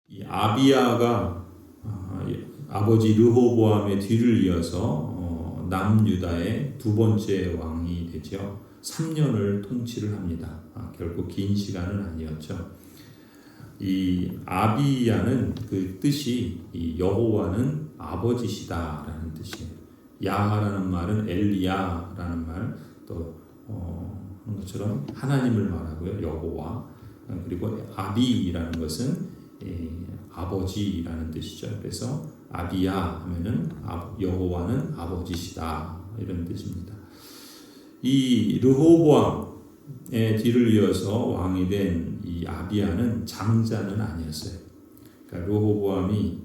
이 아비야가 아버지 르호보암의 뒤를 이어서 남유다의 두 번째 왕이 되죠. 3년을 통치를 합니다. 결코 긴 시간은 아니었죠. 이 아비야는 그 뜻이 이 여호와는 아버지시다라는 뜻이에요. 야하라는 말은 엘리야라는 말, 또 그런 것처럼 하나님을 말하고요. 여호와. 그리고 아비라는 것은 아버지라는 뜻이죠. 그래서 아비야 하면은 여호와는 아버지시다 이런 뜻입니다. 이 르호보암의 뒤를 이어서 왕이 된 이 아비야는 장자는 아니었어요. 그러니까 르호보암이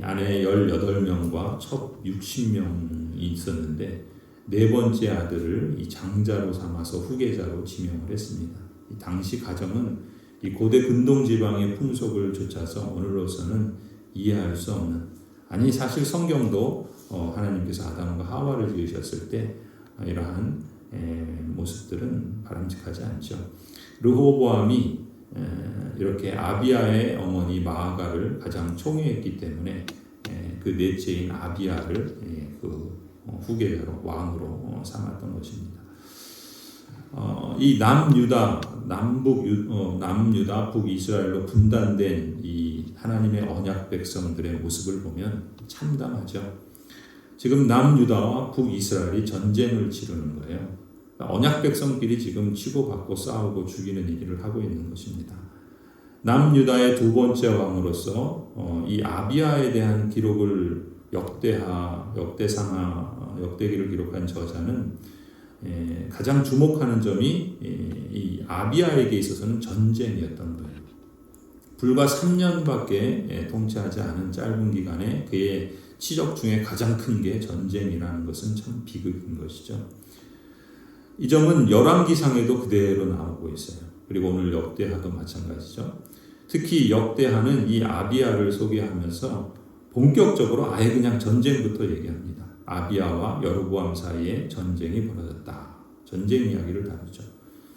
아내 18명과 첩 60명이 있었는데 네 번째 아들을 이 장자로 삼아서 후계자로 지명을 했습니다. 이 당시 가정은 이 고대 근동 지방의 풍속을 좇아서 오늘로서는 이해할 수 없는, 아니 사실 성경도 하나님께서 아담과 하와를 지으셨을 때 이러한 모습들은 바람직하지 않죠. 르호보암이 이렇게 아비야의 어머니 마아가를 가장 총애했기 때문에 그 넷째인 아비야를 그 후계자로 왕으로 삼았던 것입니다. 이 남유다, 남유다, 북이스라엘로 분단된 이 하나님의 언약 백성들의 모습을 보면 참담하죠. 지금 남유다와 북이스라엘이 전쟁을 치르는 거예요. 언약 백성끼리 지금 치고받고 싸우고 죽이는 일을 하고 있는 것입니다. 남유다의 두 번째 왕으로서 이 아비야에 대한 기록을 역대기를 기록한 저자는 가장 주목하는 점이 이 아비야에게 있어서는 전쟁이었던 거예요. 불과 3년밖에 통치하지 않은 짧은 기간에 그의 치적 중에 가장 큰 게 전쟁이라는 것은 참 비극인 것이죠. 이 점은 열왕기상에도 그대로 나오고 있어요. 그리고 오늘 역대하도 마찬가지죠. 특히 역대하는 이 아비야를 소개하면서 본격적으로 아예 그냥 전쟁부터 얘기합니다. 아비야와 여로보암 사이에 전쟁이 벌어졌다. 전쟁 이야기를 다루죠.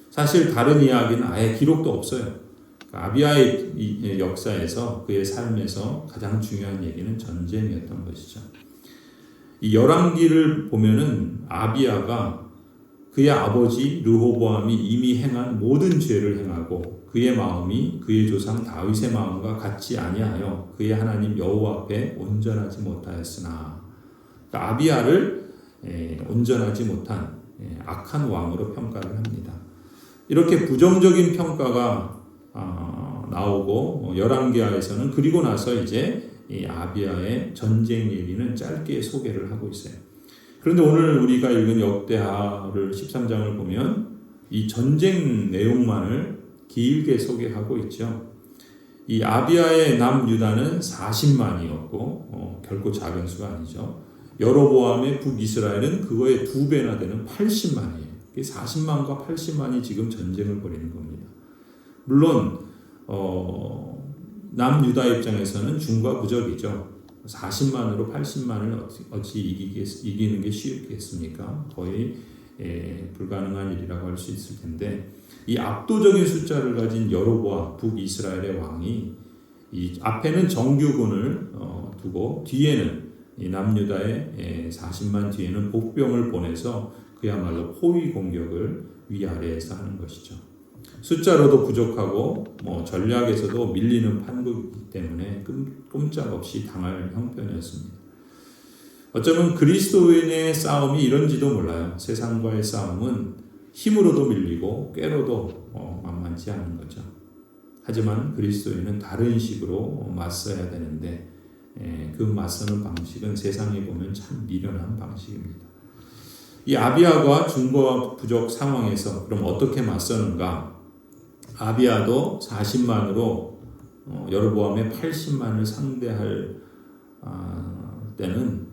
사실 다른 이야기는 아예 기록도 없어요. 아비야의 역사에서, 그의 삶에서 가장 중요한 얘기는 전쟁이었던 것이죠. 이 열왕기를 보면은 아비야가 그의 아버지 르호보암이 이미 행한 모든 죄를 행하고 그의 마음이 그의 조상 다윗의 마음과 같지 아니하여 그의 하나님 여호와 앞에 온전하지 못하였으나, 그러니까 아비야를 온전하지 못한 악한 왕으로 평가를 합니다. 이렇게 부정적인 평가가 나오고 열왕기하에서는 그리고 나서 이제 이 아비야의 전쟁 얘기는 짧게 소개를 하고 있어요. 그런데 오늘 우리가 읽은 역대하를 13장을 보면 이 전쟁 내용만을 길게 소개하고 있죠. 이 아비야의 남유다는 40만이었고 결코 작은 수가 아니죠. 여로보암의 북이스라엘은 그거의 2배나 되는 80만이에요. 40만과 80만이 지금 전쟁을 벌이는 겁니다. 물론 남유다 입장에서는 중과 부적이죠. 40만으로 80만을 어찌 이기는 게 쉽겠습니까? 거의 불가능한 일이라고 할 수 있을 텐데, 이 압도적인 숫자를 가진 여로보암 북이스라엘의 왕이 이 앞에는 정규군을 두고 뒤에는 이 남유다의 40만 뒤에는 복병을 보내서 그야말로 포위 공격을 위아래에서 하는 것이죠. 숫자로도 부족하고 전략에서도 밀리는 판국이기 때문에 꼼짝없이 당할 형편이었습니다. 어쩌면 그리스도인의 싸움이 이런지도 몰라요. 세상과의 싸움은 힘으로도 밀리고 꾀로도 만만치 않은 거죠. 하지만 그리스도인은 다른 식으로 맞서야 되는데 그 맞서는 방식은 세상에 보면 참 미련한 방식입니다. 이 아비야가 중과 부족 상황에서 그럼 어떻게 맞서는가? 아비야도 40만으로 여로보암의 80만을 상대할 때는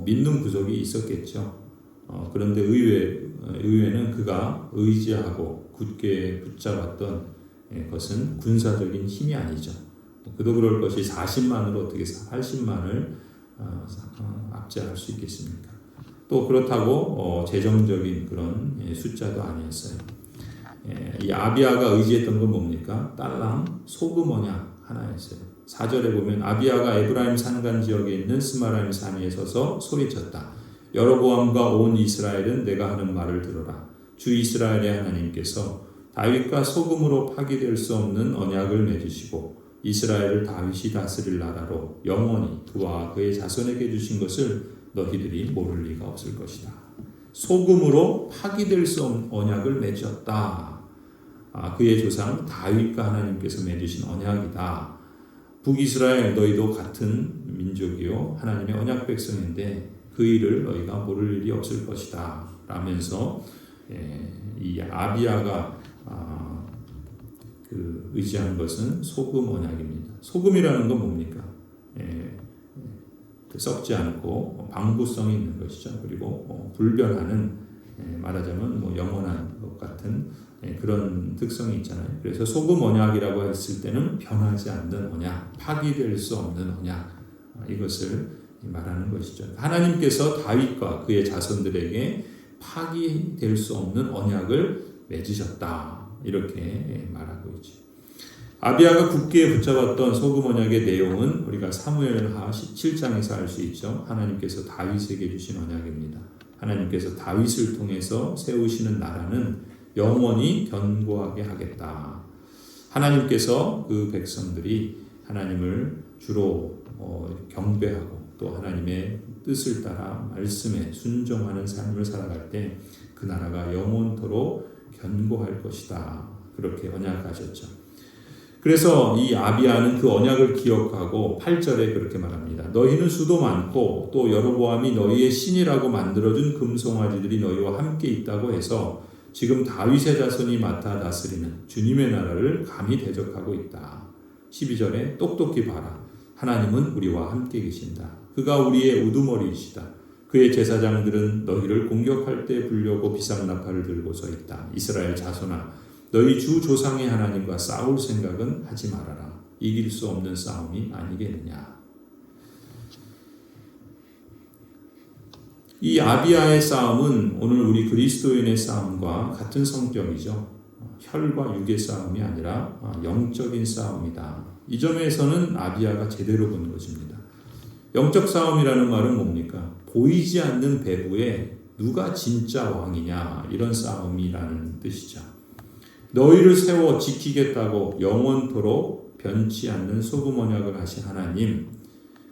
믿는 부족이 있었겠죠. 그런데 의외는 그가 의지하고 굳게 붙잡았던 것은 군사적인 힘이 아니죠. 그도 그럴 것이 40만으로 어떻게 80만을 압제할 수 있겠습니까? 또 그렇다고 재정적인 그런 숫자도 아니었어요. 이 아비야가 의지했던 건 뭡니까? 딸랑 소금 언약 하나였어요. 4절에 보면 아비야가 에브라임 산간 지역에 있는 스마라임 산 위에 서서 소리쳤다. 여로보암과 온 이스라엘은 내가 하는 말을 들어라. 주 이스라엘의 하나님께서 다윗과 소금으로 파기될 수 없는 언약을 맺으시고 이스라엘을 다윗이 다스릴 나라로 영원히 그와 그의 자손에게 주신 것을 너희들이 모를 리가 없을 것이다. 소금으로 파기될 수 없는 언약을 맺었다. 그의 조상 다윗과 하나님께서 맺으신 언약이다. 북이스라엘 너희도 같은 민족이요 하나님의 언약 백성인데 그 일을 너희가 모를 일이 없을 것이다 라면서 이 아비야가 의지한 것은 소금 언약입니다. 소금이라는 건 뭡니까? 썩지 않고 방부성이 있는 것이죠. 그리고 불변하는 말하자면 영원한 것 같은 그런 특성이 있잖아요. 그래서 소금 언약이라고 했을 때는 변하지 않는 언약, 파기될 수 없는 언약, 이것을 말하는 것이죠. 하나님께서 다윗과 그의 자손들에게 파기될 수 없는 언약을 맺으셨다. 이렇게 말하고 있죠. 아비야가 굳게 붙잡았던 소금 언약의 내용은 우리가 사무엘하 17장에서 알 수 있죠. 하나님께서 다윗에게 주신 언약입니다. 하나님께서 다윗을 통해서 세우시는 나라는 영원히 견고하게 하겠다. 하나님께서 그 백성들이 하나님을 주로 경배하고 또 하나님의 뜻을 따라 말씀에 순종하는 삶을 살아갈 때 그 나라가 영원토록 견고할 것이다. 그렇게 언약하셨죠. 그래서 이 아비야는 그 언약을 기억하고 8절에 그렇게 말합니다. 너희는 수도 많고 또 여로보암이 너희의 신이라고 만들어준 금송아지들이 너희와 함께 있다고 해서 지금 다윗의 자손이 맡아 다스리는 주님의 나라를 감히 대적하고 있다. 12절에 똑똑히 봐라. 하나님은 우리와 함께 계신다. 그가 우리의 우두머리이시다. 그의 제사장들은 너희를 공격할 때 불려고 비상나팔을 들고 서 있다. 이스라엘 자손아, 너희 주 조상의 하나님과 싸울 생각은 하지 말아라. 이길 수 없는 싸움이 아니겠느냐. 이 아비야의 싸움은 오늘 우리 그리스도인의 싸움과 같은 성격이죠. 혈과 육의 싸움이 아니라 영적인 싸움이다. 이 점에서는 아비야가 제대로 본 것입니다. 영적 싸움이라는 말은 뭡니까? 보이지 않는 배후에 누가 진짜 왕이냐, 이런 싸움이라는 뜻이죠. 너희를 세워 지키겠다고 영원토록 변치 않는 소금 언약을 하신 하나님,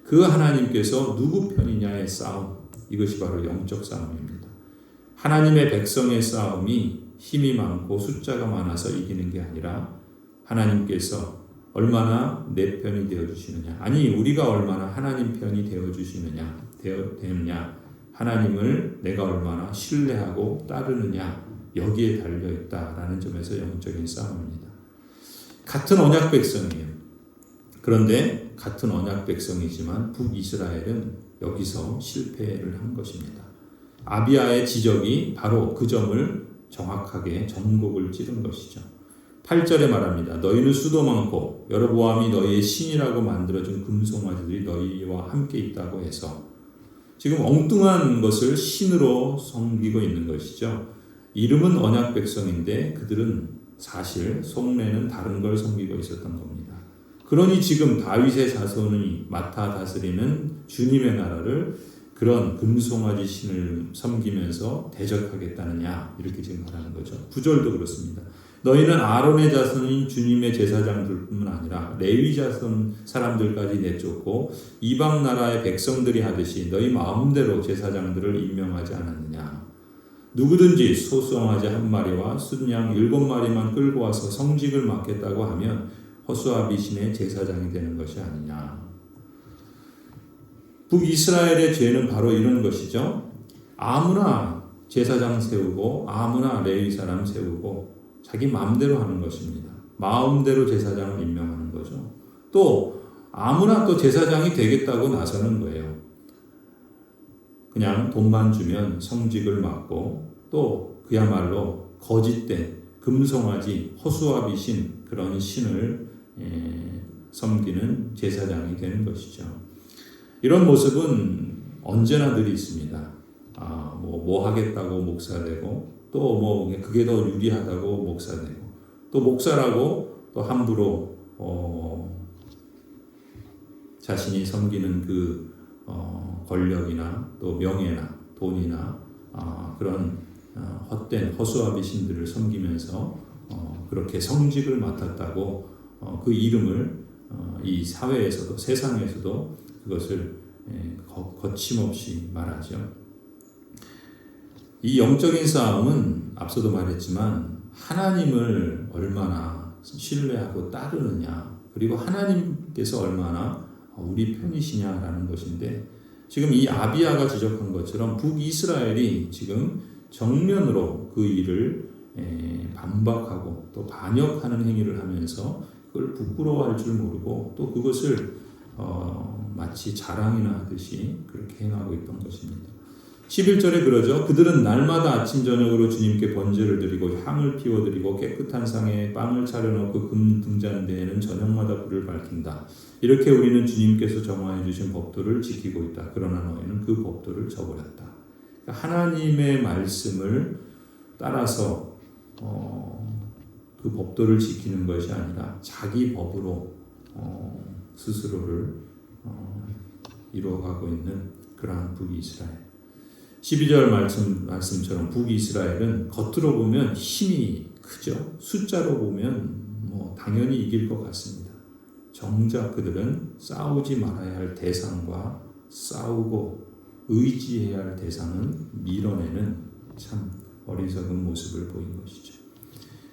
그 하나님께서 누구 편이냐의 싸움, 이것이 바로 영적 싸움입니다. 하나님의 백성의 싸움이 힘이 많고 숫자가 많아서 이기는 게 아니라 하나님께서 얼마나 내 편이 되어주시느냐, 아니 우리가 얼마나 하나님 편이 되어주시느냐, 되느냐, 하나님을 내가 얼마나 신뢰하고 따르느냐, 여기에 달려있다라는 점에서 영적인 싸움입니다. 같은 언약 백성이에요. 그런데 같은 언약 백성이지만 북이스라엘은 여기서 실패를 한 것입니다. 아비야의 지적이 바로 그 점을 정확하게 전곡을 찌른 것이죠. 8절에 말합니다. 너희는 수도 많고 여로보암이 너희의 신이라고 만들어준 금송아지들이 너희와 함께 있다고 해서 지금 엉뚱한 것을 신으로 섬기고 있는 것이죠. 이름은 언약 백성인데 그들은 사실 속내는 다른 걸 섬기고 있었던 겁니다. 그러니 지금 다윗의 자손이 맡아 다스리는 주님의 나라를 그런 금송아지 신을 섬기면서 대적하겠다느냐, 이렇게 지금 말하는 거죠. 9절도 그렇습니다. 너희는 아론의 자손인 주님의 제사장들뿐만 아니라 레위 자손 사람들까지 내쫓고 이방 나라의 백성들이 하듯이 너희 마음대로 제사장들을 임명하지 않았느냐. 누구든지 소송아지 한 마리와 순양 7마리만 끌고 와서 성직을 맡겠다고 하면 호수아비 신의 제사장이 되는 것이 아니냐. 북이스라엘의 죄는 바로 이런 것이죠. 아무나 제사장 세우고 아무나 레위 사람 세우고 자기 마음대로 하는 것입니다. 마음대로 제사장을 임명하는 거죠. 또 아무나 또 제사장이 되겠다고 나서는 거예요. 그냥 돈만 주면 성직을 맡고 또 그야말로 거짓된 금송아지 호수아비신 그런 신을 섬기는 제사장이 되는 것이죠. 이런 모습은 언제나 늘 있습니다. 뭐 하겠다고 목사 되고 또 그게 더 유리하다고 목사 되고 또 목사라고 또 함부로 자신이 섬기는 그 권력이나 또 명예나 돈이나 그런 헛된 허수아비 신들을 섬기면서 그렇게 성직을 맡았다고 그 이름을 이 사회에서도 세상에서도 그것을 거침없이 말하죠. 이 영적인 싸움은 앞서도 말했지만 하나님을 얼마나 신뢰하고 따르느냐, 그리고 하나님께서 얼마나 우리 편이시냐라는 것인데, 지금 이 아비야가 지적한 것처럼 북이스라엘이 지금 정면으로 그 일을 반박하고 또 반역하는 행위를 하면서 그걸 부끄러워할 줄 모르고 또 그것을 마치 자랑이나 하듯이 그렇게 행하고 있던 것입니다. 11절에 그러죠. 그들은 날마다 아침 저녁으로 주님께 번제를 드리고 향을 피워드리고 깨끗한 상에 빵을 차려놓고 금 등잔대에는 저녁마다 불을 밝힌다. 이렇게 우리는 주님께서 정하여 주신 법도를 지키고 있다. 그러나 너희는 그 법도를 저버렸다. 하나님의 말씀을 따라서 그 법도를 지키는 것이 아니라 자기 법으로 스스로를 이루어가고 있는 그러한 북이스라엘. 12절 말씀처럼 북이스라엘은 겉으로 보면 힘이 크죠. 숫자로 보면 당연히 이길 것 같습니다. 정작 그들은 싸우지 말아야 할 대상과 싸우고 의지해야 할 대상은 밀어내는 참 어리석은 모습을 보인 것이죠.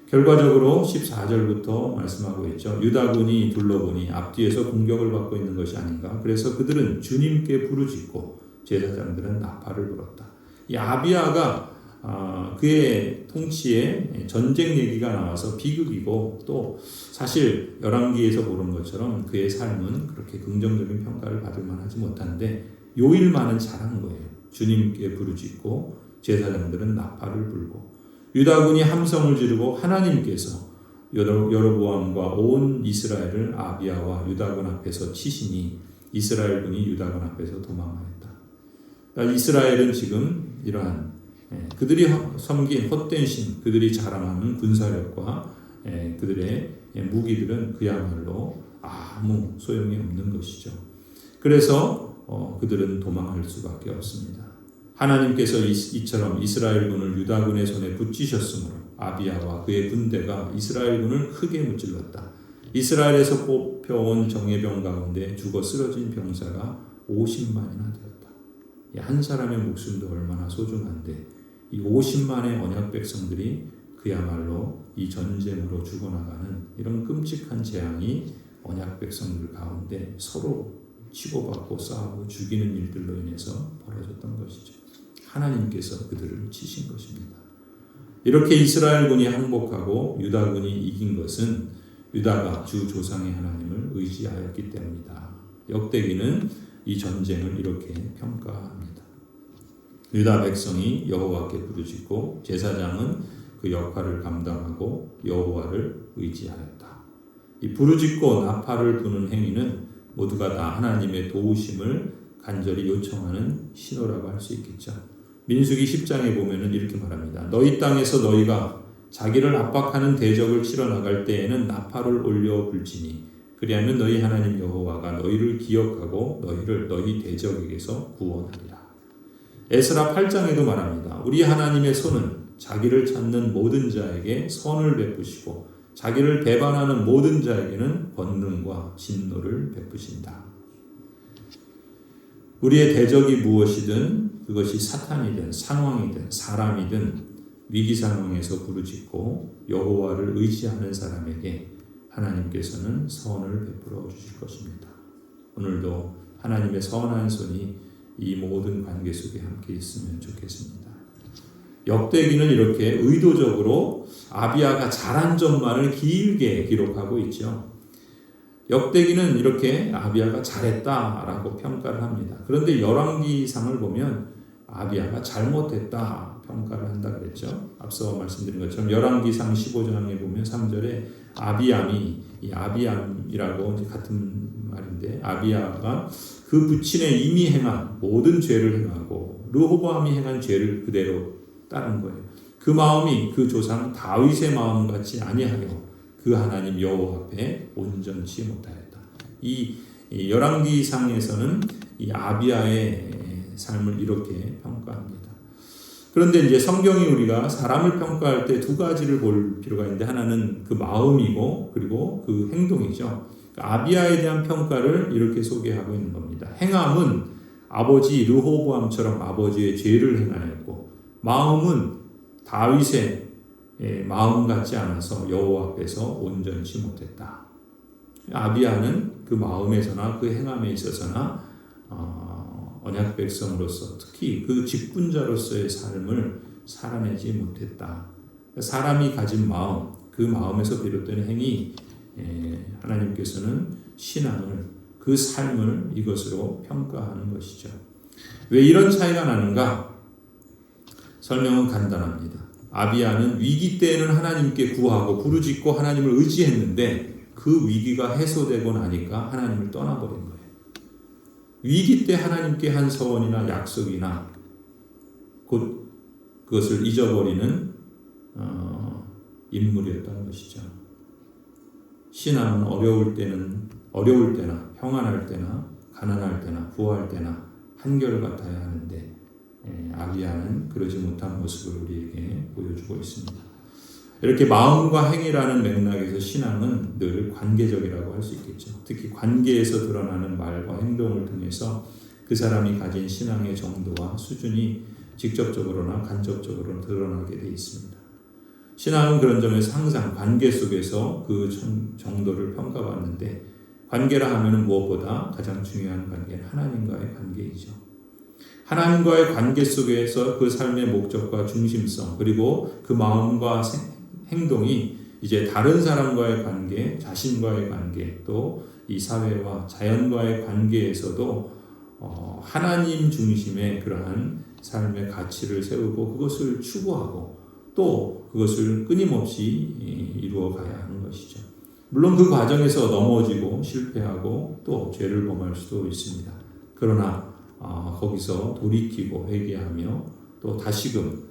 결과적으로 14절부터 말씀하고 있죠. 유다군이 둘러보니 앞뒤에서 공격을 받고 있는 것이 아닌가. 그래서 그들은 주님께 부르짖고 제사장들은 나팔을 불었다. 이 아비야가 그의 통치에 전쟁 얘기가 나와서 비극이고, 또 사실 열왕기에서 보는 것처럼 그의 삶은 그렇게 긍정적인 평가를 받을 만하지 못한데 요 일만은 잘한 거예요. 주님께 부르짖고 제사장들은 나팔을 불고 유다군이 함성을 지르고 하나님께서 여로보암과 온 이스라엘을 아비야와 유다군 앞에서 치시니 이스라엘군이 유다군 앞에서 도망하였다. 그러니까 이스라엘은 지금 이러한 그들이 섬긴 헛된 신, 그들이 자랑하는 군사력과 그들의 무기들은 그야말로 아무 소용이 없는 것이죠. 그래서 그들은 도망할 수밖에 없습니다. 하나님께서 이처럼 이스라엘군을 유다군의 손에 붙이셨으므로 아비야와 그의 군대가 이스라엘군을 크게 무찔렀다. 이스라엘에서 뽑혀온 정예병 가운데 죽어 쓰러진 병사가 50만이나 되었다. 한 사람의 목숨도 얼마나 소중한데 이 50만의 언약 백성들이 그야말로 이 전쟁으로 죽어나가는 이런 끔찍한 재앙이 언약 백성들 가운데 서로 치고받고 싸우고 죽이는 일들로 인해서 벌어졌던 것이죠. 하나님께서 그들을 치신 것입니다. 이렇게 이스라엘군이 항복하고 유다군이 이긴 것은 유다가 주 조상의 하나님을 의지하였기 때문이다. 역대기는 이 전쟁을 이렇게 평가합니다. 유다 백성이 여호와께 부르짖고 제사장은 그 역할을 감당하고 여호와를 의지하였다. 이 부르짖고 나팔을 부는 행위는 모두가 다 하나님의 도우심을 간절히 요청하는 신호라고 할 수 있겠죠. 민수기 10장에 보면은 이렇게 말합니다. 너희 땅에서 너희가 자기를 압박하는 대적을 치러 나갈 때에는 나팔을 올려 불지니 그리하면 너희 하나님 여호와가 너희를 기억하고 너희를 너희 대적에게서 구원하리라. 에스라 8장에도 말합니다. 우리 하나님의 손은 자기를 찾는 모든 자에게 선을 베푸시고 자기를 배반하는 모든 자에게는 권능과 진노를 베푸신다. 우리의 대적이 무엇이든 그것이 사탄이든 상황이든 사람이든 위기 상황에서 부르짖고 여호와를 의지하는 사람에게 하나님께서는 선을 베풀어 주실 것입니다. 오늘도 하나님의 선한 손이 이 모든 관계 속에 함께 있으면 좋겠습니다. 역대기는 이렇게 의도적으로 아비야가 잘한 점만을 길게 기록하고 있죠. 역대기는 이렇게 아비야가 잘했다라고 평가를 합니다. 그런데 열왕기상을 보면 아비야가 잘못했다 평가를 한다 그랬죠. 앞서 말씀드린 것처럼 열왕기상 15장에 보면 3절에 아비암이라고 같은 말인데 아비야가 그 부친에 이미 행한 모든 죄를 행하고 르호보암이 행한 죄를 그대로 따른 거예요. 그 마음이 그 조상 다윗의 마음 같이 아니하여 그 하나님 여호와 앞에 온전치 못하였다. 이 이 열왕기상에서는 이 아비야의 삶을 이렇게 평가합니다. 그런데 이제 성경이 우리가 사람을 평가할 때 두 가지를 볼 필요가 있는데, 하나는 그 마음이고 그리고 그 행동이죠. 아비야에 대한 평가를 이렇게 소개하고 있는 겁니다. 행함은 아버지 르호보암처럼 아버지의 죄를 행하였고, 마음은 다윗의 마음 같지 않아서 여호와 앞에서 온전치 못했다. 아비야는 그 마음에서나 그 행함에 있어서나 언약 백성으로서 특히 그 직분자로서의 삶을 살아내지 못했다. 사람이 가진 마음, 그 마음에서 비롯된 행위, 하나님께서는 신앙을, 그 삶을 이것으로 평가하는 것이죠. 왜 이런 차이가 나는가? 설명은 간단합니다. 아비야는 위기 때에는 하나님께 구하고 부르짖고 하나님을 의지했는데, 그 위기가 해소되고 나니까 하나님을 떠나버린 거예요. 위기 때 하나님께 한 서원이나 약속이나 곧 그것을 잊어버리는 인물이었다는 것이죠. 신앙은 어려울 때나 평안할 때나 가난할 때나 부할 때나 한결같아야 하는데, 아비야는 그러지 못한 모습을 우리에게 보여주고 있습니다. 이렇게 마음과 행위라는 맥락에서 신앙은 늘 관계적이라고 할 수 있겠죠. 특히 관계에서 드러나는 말과 행동을 통해서 그 사람이 가진 신앙의 정도와 수준이 직접적으로나 간접적으로 드러나게 되어 있습니다. 신앙은 그런 점에서 항상 관계 속에서 그 정도를 평가받는데, 관계라 하면 무엇보다 가장 중요한 관계는 하나님과의 관계이죠. 하나님과의 관계 속에서 그 삶의 목적과 중심성, 그리고 그 마음과 행동이 이제 다른 사람과의 관계, 자신과의 관계, 또 이 사회와 자연과의 관계에서도 하나님 중심의 그러한 삶의 가치를 세우고 그것을 추구하고 또 그것을 끊임없이 이루어가야 하는 것이죠. 물론 그 과정에서 넘어지고 실패하고 또 죄를 범할 수도 있습니다. 그러나 거기서 돌이키고 회개하며 또 다시금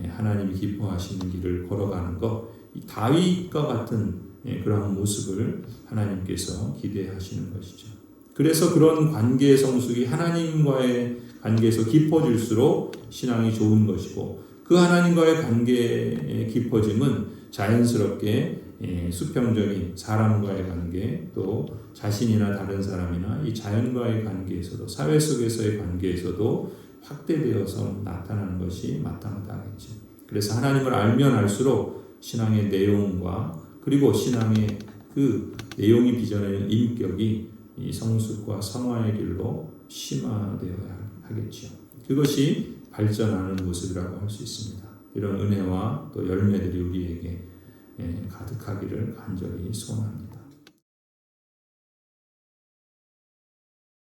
하나님이 기뻐하시는 길을 걸어가는 것, 다윗과 같은 그러한 모습을 하나님께서 기대하시는 것이죠. 그래서 그런 관계의 성숙이 하나님과의 관계에서 깊어질수록 신앙이 좋은 것이고, 그 하나님과의 관계의 깊어짐은 자연스럽게 수평적인 사람과의 관계, 또 자신이나 다른 사람이나 이 자연과의 관계에서도, 사회 속에서의 관계에서도 확대되어서 나타나는 것이 마땅하다 하겠죠. 그래서 하나님을 알면 알수록 신앙의 내용과 그리고 신앙의 그 내용이 빚어내는 인격이 이 성숙과 성화의 길로 심화되어야 하겠죠. 그것이 발전하는 모습이라고 할 수 있습니다. 이런 은혜와 또 열매들이 우리에게 가득하기를 간절히 소원합니다.